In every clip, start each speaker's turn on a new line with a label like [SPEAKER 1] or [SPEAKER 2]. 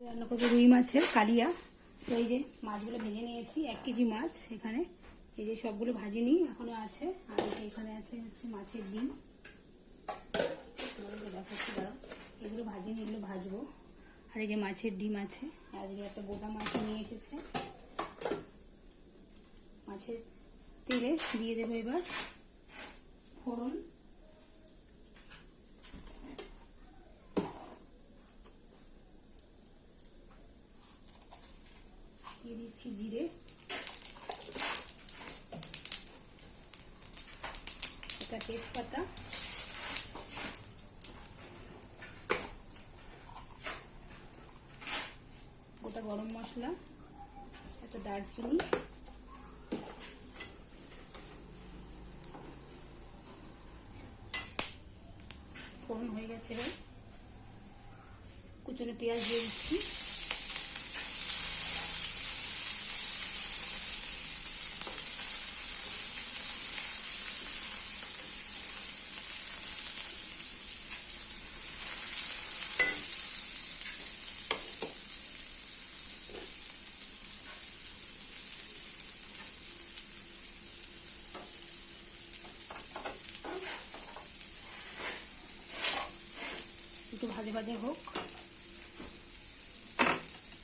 [SPEAKER 1] রান্না করবো রুই মাছের কালিয়া। তো এই যে মাছগুলো ভেজে নিয়েছি, 1 কেজি মাছ। এখানে এই যে সবগুলো ভাজিনি, এখনো আছে। আর এখানে আছে হচ্ছে মাছের ডিম, দেখাচ্ছি দাঁড়াও। এগুলো ভাজিনি, এগুলো ভাজবো। আর এই যে মাছের ডিম আছে। আজকে একটা গোটা মাছ নিয়ে এসেছে। মাছের তেলে দিয়ে দেবো এবার ফোড়ন, দিয়ে দিচ্ছি জিরে, একটা তেজপাতা, গোটা গরম মশলা, একটা দারচিনি, ফোড়ন হয়ে গেছে। এবার কুচনো পেঁয়াজ দিয়ে দিচ্ছি, একটু ভাজে ভাজে হোক।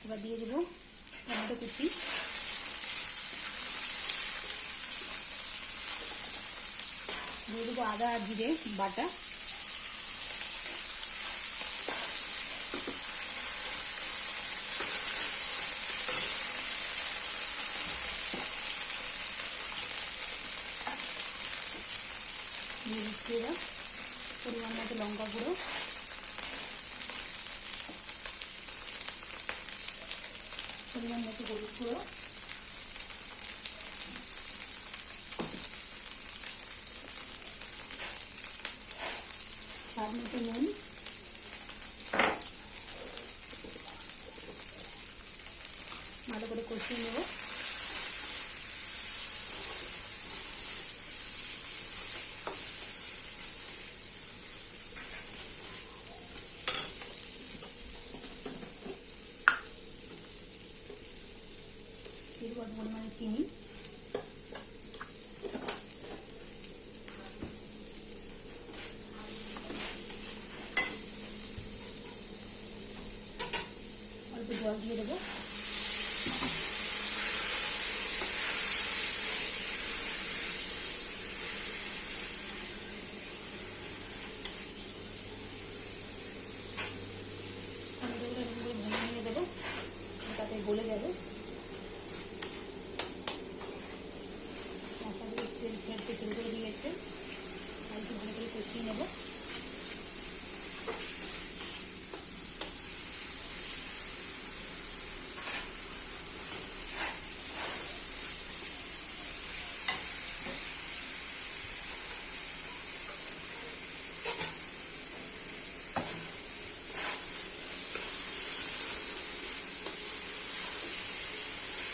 [SPEAKER 1] এবার দিয়ে দেবো টমেটো কুচি, দিয়ে দেবো আদা আর জিরে বাটা, দিয়ে দিচ্ছি এবার পরিমাণ মতো লঙ্কা গুঁড়ো, পরিমাণ মতো হলুদ গুঁড়ো, স্বাদ মতো নুন, ভালো করে কষিয়ে নেব। এরপর পরিমাণে চিনি, অল্প জল দিয়ে দেবো। টমেটোগুলো এরকম করে ভেঙে নিয়ে দেবো, তাতে গলে যাবে। মশলাগুলো তেল ছেড়তে শুরু করে দিয়েছে, আর একটু ভালো করে কষিয়ে নেব।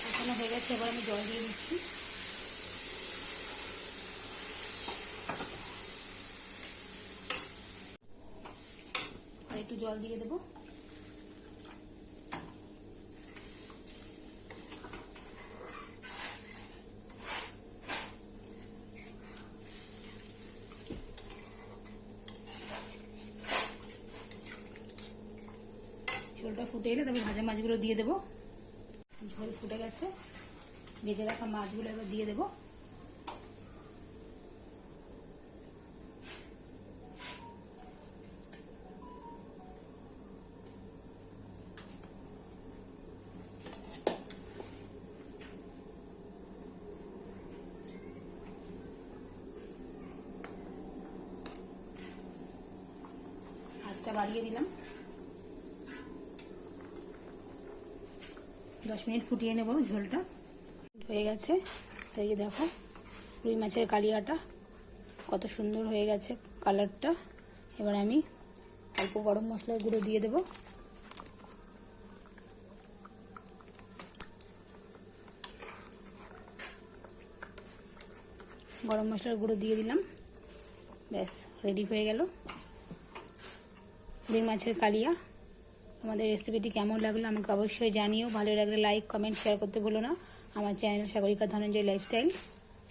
[SPEAKER 1] কষানো হয়ে গেছে, এবার আমি জল দিয়ে দিচ্ছি। আর একটু জল দিয়ে দেবো। ঝোলটা ফুটে এলে তবে ভাজা মাছগুলো দিয়ে দেবো। ঝোল ফুটে গেছে, ভেজে রাখা মাছগুলো এবার দিয়ে দেবো। আঁচটা বাড়িয়ে দিলাম। 10 মিনিট ফুটিয়ে নেব ঝোলটা। হয়ে গেছে। তো এই যে দেখো রুই মাছের কালিয়াটা কত সুন্দর হয়ে গেছে কালারটা। এবার আমি অল্প গরম মশলার গুঁড়ো দিয়ে দেব। গরম মশলার গুঁড়ো দিয়ে দিলাম, ব্যাস রেডি হয়ে গেল রুই মাছের কালিয়া। তোমাদের রেসিপিটি কেমন লাগলো আমাকে অবশ্যই জানিও। ভালো লাগলে লাইক, কমেন্ট, শেয়ার করতে ভুলো না। আমার চ্যানেল সাগরিকা ধনঞ্জয় লাইফস্টাইল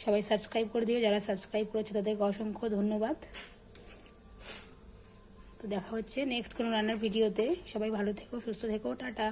[SPEAKER 1] সবাই সাবস্ক্রাইব করে দিও। যারা সাবস্ক্রাইব করেছে তাদেরকে অসংখ্য ধন্যবাদ। তো দেখা হচ্ছে নেক্সট কোনো রান্নার ভিডিওতে। সবাই ভালো থেকো, সুস্থ থেকো, টাটা।